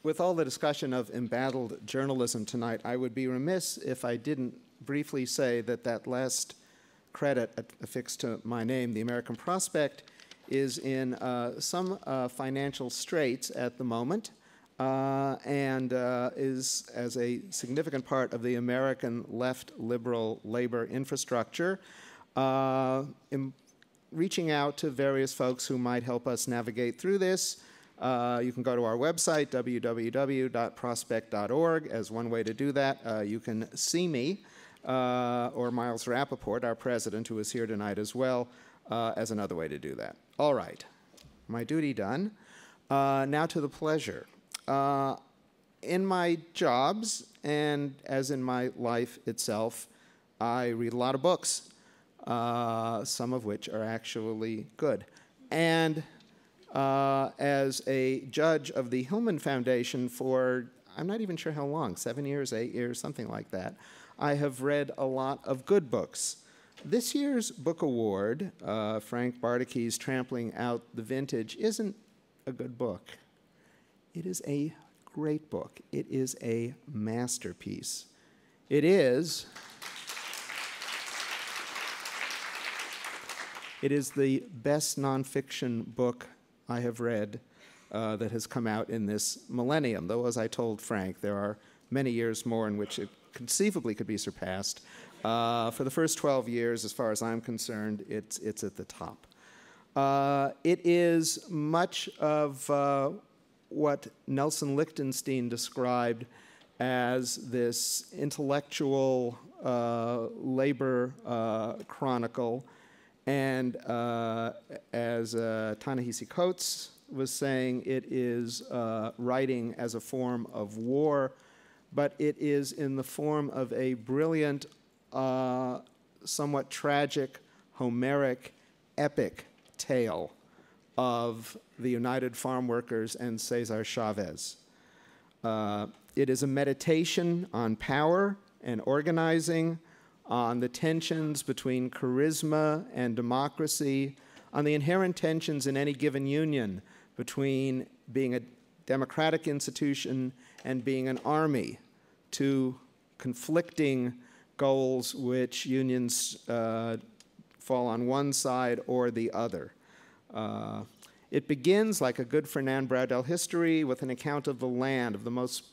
With all the discussion of embattled journalism tonight, I would be remiss if I didn't briefly say that that last credit affixed to my name, the American Prospect, is in some financial straits at the moment and is as a significant part of the American left liberal labor infrastructure, reaching out to various folks who might help us navigate through this. You can go to our website, www.prospect.org, as one way to do that. You can see me, or Miles Rappaport, our president, who is here tonight as well, as another way to do that. All right, my duty done. Now to the pleasure. In my jobs, and as in my life itself, I read a lot of books, some of which are actually good. And as a judge of the Hillman Foundation for, I'm not even sure how long, 7 years, 8 years, something like that, I have read a lot of good books. This year's book award, Frank Bardacke's Trampling Out the Vintage, isn't a good book. It is a great book. It is a masterpiece. It is the best nonfiction book I have read that has come out in this millennium, though, as I told Frank, there are many years more in which it conceivably could be surpassed. For the first 12 years, as far as I'm concerned, it's at the top. It is much of what Nelson Lichtenstein described as this intellectual labor chronicle. And as Ta-Nehisi Coates was saying, it is writing as a form of war, but it is in the form of a brilliant, somewhat tragic, Homeric, epic tale of the United Farm Workers and Cesar Chavez. It is a meditation on power and organizing, on the tensions between charisma and democracy, on the inherent tensions in any given union between being a democratic institution and being an army, two conflicting goals which unions fall on one side or the other. It begins, like a good Fernand Braudel history, with an account of the land, of the most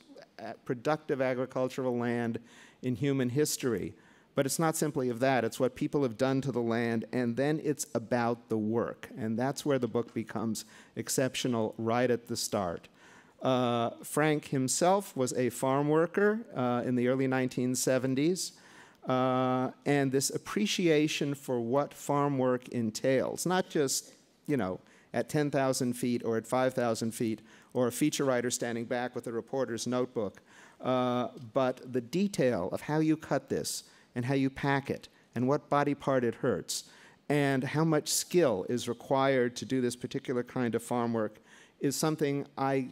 productive agricultural land in human history. But it's not simply of that, it's what people have done to the land, and then it's about the work. And that's where the book becomes exceptional right at the start. Frank himself was a farm worker in the early 1970s, and this appreciation for what farm work entails, not just, you know, at 10,000 feet or at 5,000 feet, or a feature writer standing back with a reporter's notebook, but the detail of how you cut this, and how you pack it, and what body part it hurts, and how much skill is required to do this particular kind of farm work is something I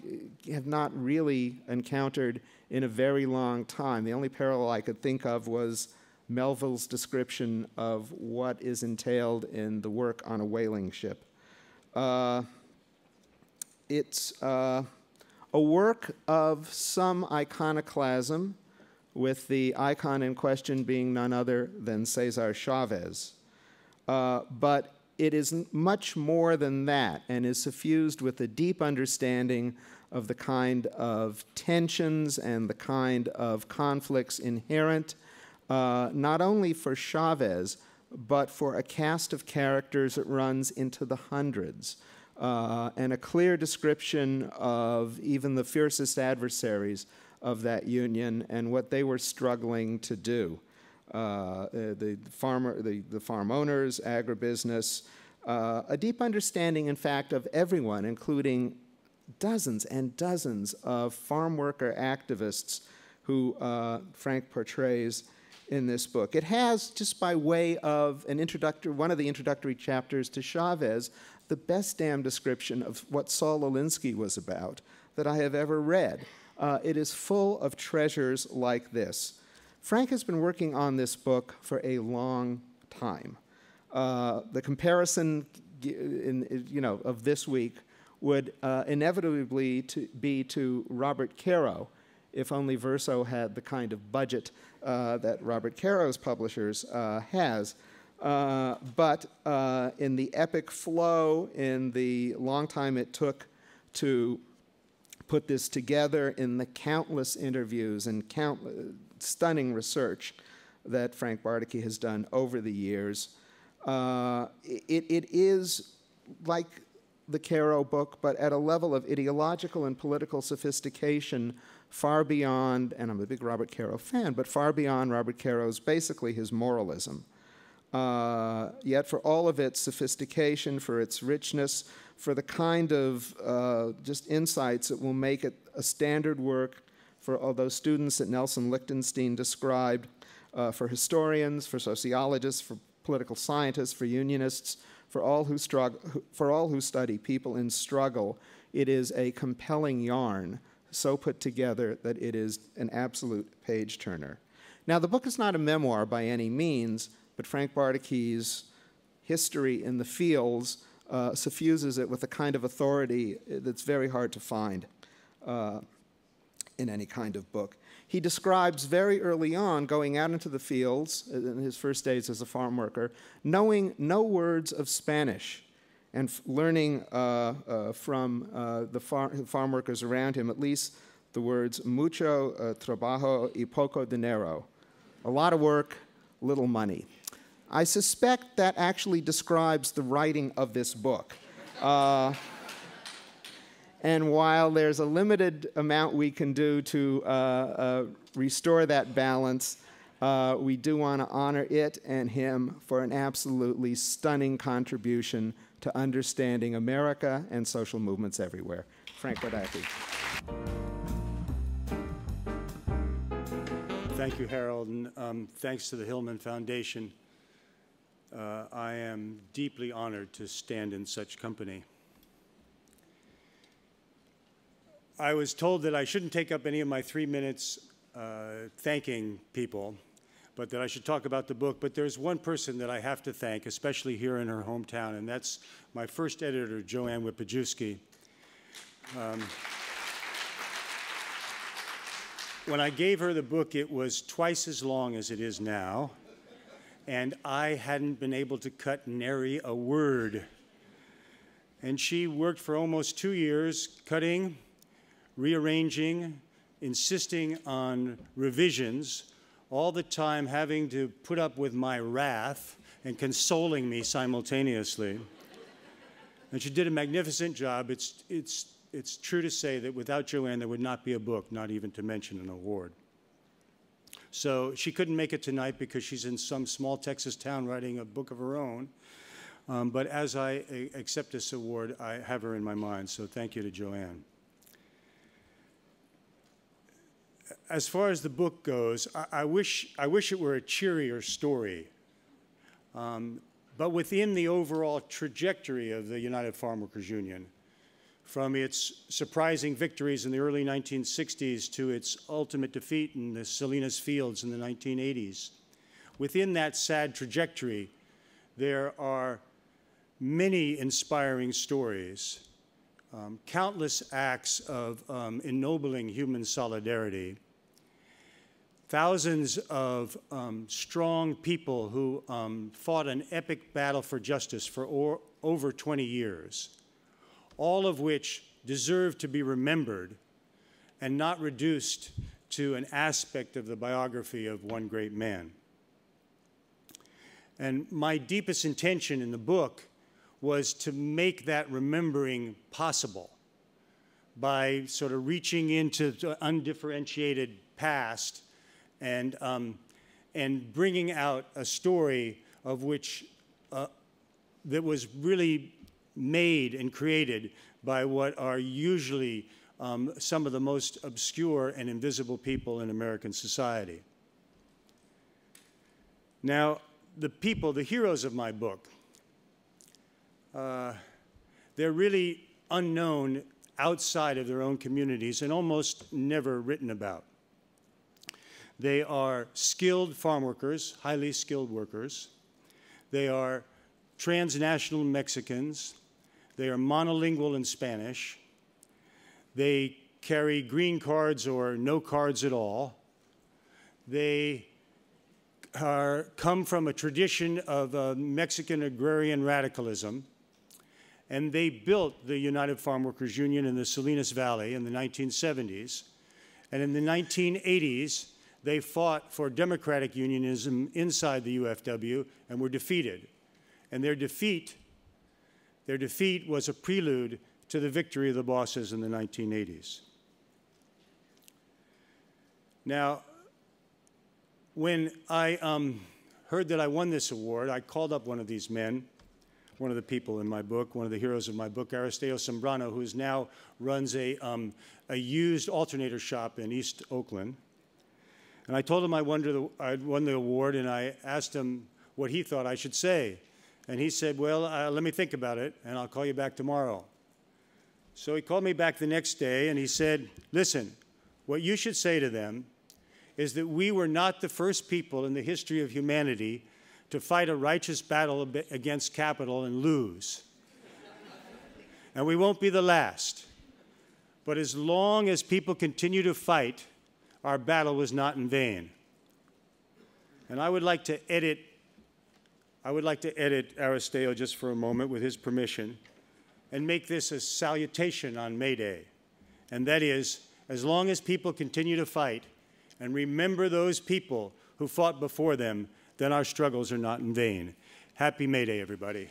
have not really encountered in a very long time. The only parallel I could think of was Melville's description of what is entailed in the work on a whaling ship. It's a work of some iconoclasm, with the icon in question being none other than Cesar Chavez. But it is much more than that, and is suffused with a deep understanding of the kind of tensions and the kind of conflicts inherent, not only for Chavez, but for a cast of characters that runs into the hundreds, and a clear description of even the fiercest adversaries of that union and what they were struggling to do. The farm owners, agribusiness, a deep understanding, in fact, of everyone, including dozens and dozens of farm worker activists who Frank portrays in this book. It has, just by way of an one of the introductory chapters to Chavez, the best damn description of what Saul Alinsky was about that I have ever read. It is full of treasures like this. Frank has been working on this book for a long time. The comparison of this week would inevitably be to Robert Caro, if only Verso had the kind of budget that Robert Caro's publishers has. But in the epic flow, in the long time it took to put this together, in the countless interviews and stunning research that Frank Bardacke has done over the years, it is like the Caro book, but at a level of ideological and political sophistication far beyond, and I'm a big Robert Caro fan, but far beyond Robert Caro's, basically his moralism. Yet for all of its sophistication, for its richness, for the kind of just insights that will make it a standard work for all those students that Nelson Lichtenstein described, for historians, for sociologists, for political scientists, for unionists, for all who study people in struggle, it is a compelling yarn, so put together that it is an absolute page-turner. Now, the book is not a memoir by any means, but Frank Bardacke's history in the fields suffuses it with a kind of authority that's very hard to find in any kind of book. He describes very early on going out into the fields in his first days as a farm worker, knowing no words of Spanish and learning from the farm workers around him at least the words mucho trabajo y poco dinero. A lot of work, little money. I suspect that actually describes the writing of this book. And while there's a limited amount we can do to restore that balance, we do want to honor it and him for an absolutely stunning contribution to understanding America and social movements everywhere. Frank Bardacke. Thank you, Harold, and thanks to the Hillman Foundation. I am deeply honored to stand in such company. I was told that I shouldn't take up any of my 3 minutes thanking people, but that I should talk about the book. But there's one person that I have to thank, especially here in her hometown, and that's my first editor, Joanne Wipajewski. When I gave her the book, it was twice as long as it is now, and I hadn't been able to cut nary a word. And she worked for almost 2 years, cutting, rearranging, insisting on revisions, all the time having to put up with my wrath and consoling me simultaneously. And she did a magnificent job. It's true to say that without Joanne, there would not be a book, not even to mention an award. So she couldn't make it tonight because she's in some small Texas town writing a book of her own. But as I accept this award, I have her in my mind, so thank you to Joanne. As far as the book goes, I wish it were a cheerier story. But within the overall trajectory of the United Farm Workers Union, from its surprising victories in the early 1960s to its ultimate defeat in the Salinas fields in the 1980s, within that sad trajectory, there are many inspiring stories, countless acts of ennobling human solidarity, thousands of strong people who fought an epic battle for justice for over 20 years, all of which deserve to be remembered and not reduced to an aspect of the biography of one great man. And my deepest intention in the book was to make that remembering possible by sort of reaching into the undifferentiated past and bringing out a story of which that was really made and created by what are usually some of the most obscure and invisible people in American society. Now, the people, the heroes of my book, they're really unknown outside of their own communities and almost never written about. They are skilled farm workers, highly skilled workers. They are transnational Mexicans. They are monolingual in Spanish. They carry green cards or no cards at all. They come from a tradition of Mexican agrarian radicalism, and they built the United Farm Workers Union in the Salinas Valley in the 1970s. And in the 1980s, they fought for democratic unionism inside the UFW and were defeated. And their defeat was a prelude to the victory of the bosses in the 1980s. Now, when I heard that I won this award, I called up one of these men, one of the people in my book, one of the heroes of my book, Aristeo Zambrano, who now runs a used alternator shop in East Oakland. And I told him I'd won the award, and I asked him what he thought I should say. And he said, well, let me think about it, and I'll call you back tomorrow. So he called me back the next day, and he said, listen, what you should say to them is that we were not the first people in the history of humanity to fight a righteous battle against capital and lose. And we won't be the last. But as long as people continue to fight, our battle was not in vain. And I would like to edit Aristeo just for a moment with his permission and make this a salutation on May Day. And that is, as long as people continue to fight and remember those people who fought before them, then our struggles are not in vain. Happy May Day, everybody.